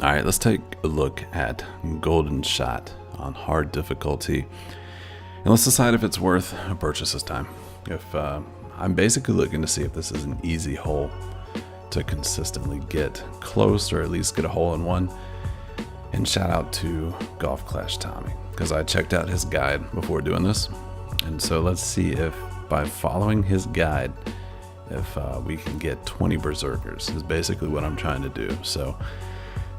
All right, let's take a look at Golden Shot on hard difficulty, and let's decide if it's worth a purchase this time. If I'm basically looking to see if this is an easy hole to consistently get close, or at least get a hole in one. And shout out to Golf Clash Tommy, because I checked out his guide before doing this, and so let's see if by following his guide, if we can get 20 berserkers is basically what I'm trying to do. So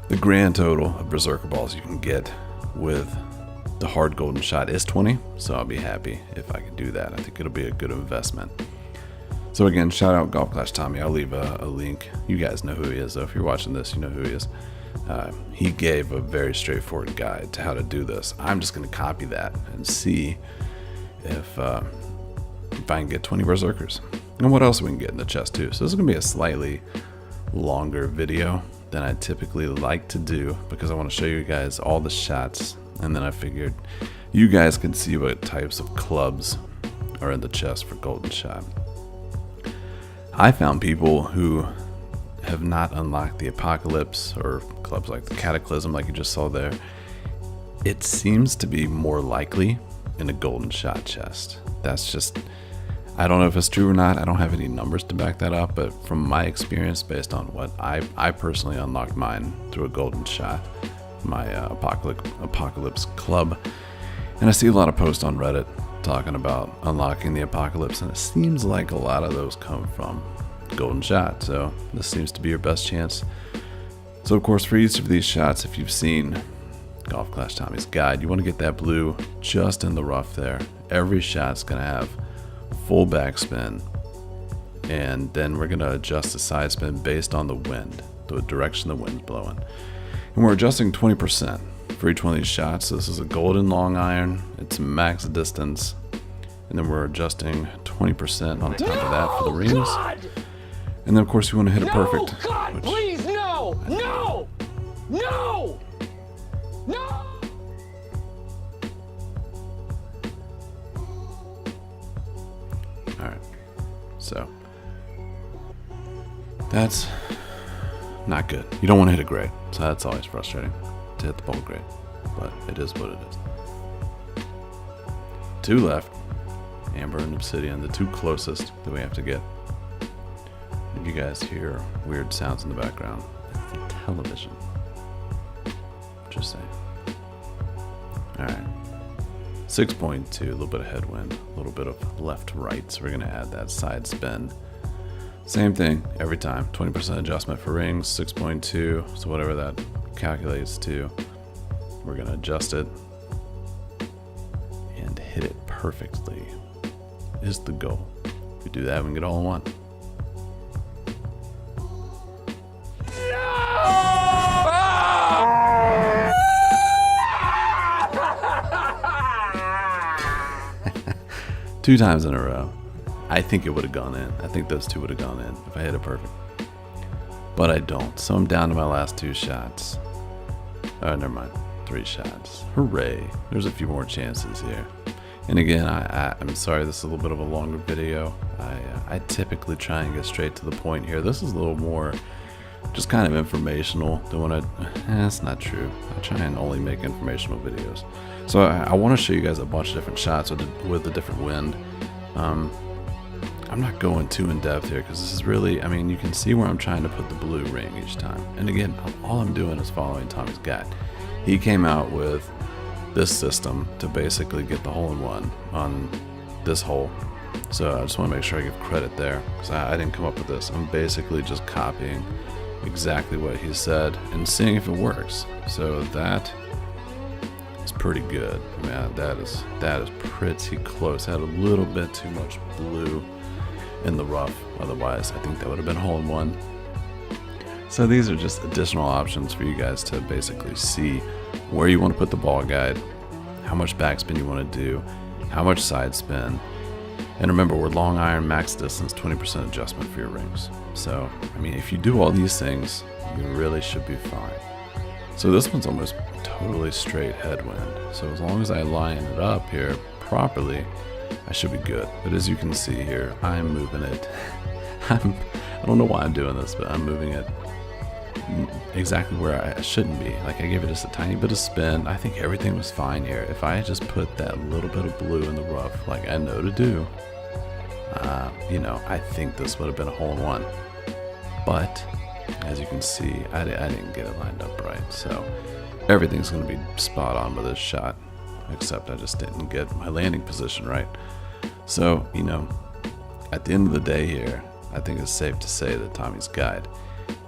the grand total of berserker balls you can get with the hard Golden Shot is 20, so I'll be happy if I can do that. I think it'll be a good investment. So again, shout out Golf Clash Tommy. I'll leave a link. You guys know who he is, though. If you're watching this, you know who he is. He gave a very straightforward guide to how to do this. I'm just going to copy that and see if I can get 20 berserkers. And what else we can get in the chest too. So this is going to be a slightly longer video than I typically like to do, because I want to show you guys all the shots, and then I figured you guys can see what types of clubs are in the chest for Golden Shot. I found people who have not unlocked the Apocalypse or clubs like the Cataclysm, like you just saw there. It seems to be more likely in a Golden Shot chest. That's just, I don't know if it's true or not. I don't have any numbers to back that up, but from my experience, based on what I personally unlocked mine through a Golden Shot, my Apocalypse club, and I see a lot of posts on Reddit talking about unlocking the Apocalypse, and it seems like a lot of those come from Golden Shot, so this seems to be your best chance. So of course, for each of these shots, if you've seen Golf Clash Tommy's guide, you want to get that blue just in the rough there. Every shot's going to have full backspin, and then we're going to adjust the side spin based on the wind, the direction the wind's blowing. And we're adjusting 20% for each one of these shots. This is a golden long iron, it's max distance, and then we're adjusting 20% on top of that for the rings. God! And then of course you want to hit it perfect. God, please, no! No! No! No! Alright, so that's not good. You don't want to hit it great, so that's always frustrating to hit the ball great, but it is what it is. Two left, Amber and Obsidian, the two closest that we have to get. If you guys hear weird sounds in the background, it's the television. Just saying. Alright. 6.2, a little bit of headwind, a little bit of left to right, so we're going to add that side spin. Same thing every time, 20% adjustment for rings, 6.2, so whatever that calculates to, we're going to adjust it and hit it perfectly is the goal. If we do that, we can get all in one. Two times in a row. I think it would have gone in. I think those two would have gone in if I hit it perfect. But I don't. So I'm down to my last two shots. Oh, never mind. 3 shots. Hooray. There's a few more chances here. And again, I'm sorry this is a little bit of a longer video. I typically try and get straight to the point here. This is a little more just kind of informational than what that's not true. I try and only make informational videos. So I want to show you guys a bunch of different shots with the different wind. I'm not going too in depth here because this is really, I mean, you can see where I'm trying to put the blue ring each time. And again, all I'm doing is following Tommy's guide. He came out with this system to basically get the hole-in-one on this hole. So I just want to make sure I give credit there, because I didn't come up with this. I'm basically just copying exactly what he said and seeing if it works. So that is pretty good. Man, that is pretty close. I had a little bit too much blue in the rough. Otherwise, I think that would have been a hole-in-one. So these are just additional options for you guys to basically see where you want to put the ball guide, how much backspin you want to do, how much side spin. And remember, we're long iron, max distance, 20% adjustment for your rings. So, I mean, if you do all these things, you really should be fine. So this one's almost totally straight headwind. So as long as I line it up here properly, I should be good. But as you can see here, I'm moving it. I don't know why I'm doing this, but I'm moving it exactly where I shouldn't be. Like, I gave it just a tiny bit of spin. I think everything was fine here. If I had just put that little bit of blue in the rough, like I know to do, you know, I think this would have been a hole-in-one. But as you can see, I didn't get it lined up right. So everything's going to be spot on with this shot, except I just didn't get my landing position right. So, you know, at the end of the day here, I think it's safe to say that Tommy's guide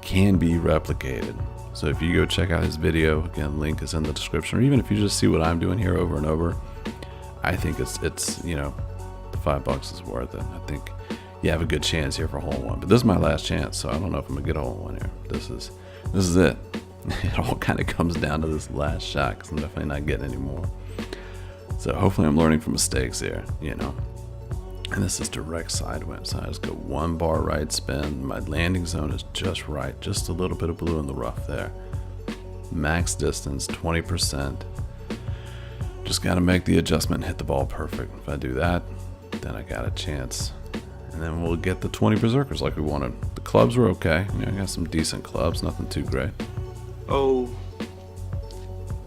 can be replicated. So if you go check out his video, again, link is in the description, or even if you just see what I'm doing here over and over, I think it's you know, the $5 is worth it. I think you have a good chance here for a hole-in-one. But this is my last chance, so I don't know if I'm gonna get a hole-in-one here. This is it. It all kind of comes down to this last shot, because I'm definitely not getting any more. So hopefully I'm learning from mistakes here, you know. And this is direct side wind, so I just go 1 bar right spin. My landing zone is just right, just a little bit of blue in the rough there. Max distance 20%. Just got to make the adjustment and hit the ball perfect. If I do that, then I got a chance. And then we'll get the 20 berserkers like we wanted. The clubs were okay. You know, I got some decent clubs, nothing too great. Oh,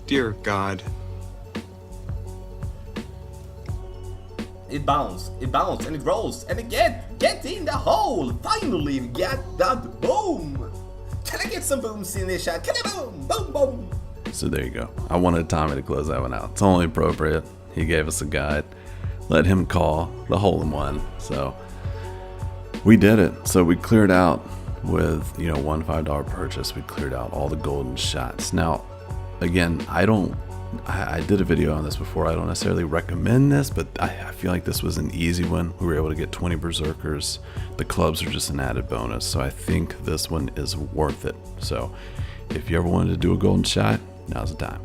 dear God. It bounced, and it rolls, and it get in the hole! Finally, get that boom! Can I get some booms in this shot? Can I boom, boom, boom? So there you go. I wanted Tommy to close that one out. It's only appropriate. He gave us a guide. Let him call the hole-in-one. So we did it. So we cleared out with, you know, one $5 purchase. We cleared out all the golden shots. Now, again, I did a video on this before. I don't necessarily recommend this, but I feel like this was an easy one. We were able to get 20 berserkers. The clubs are just an added bonus. So I think this one is worth it. So if you ever wanted to do a golden shot, now's the time.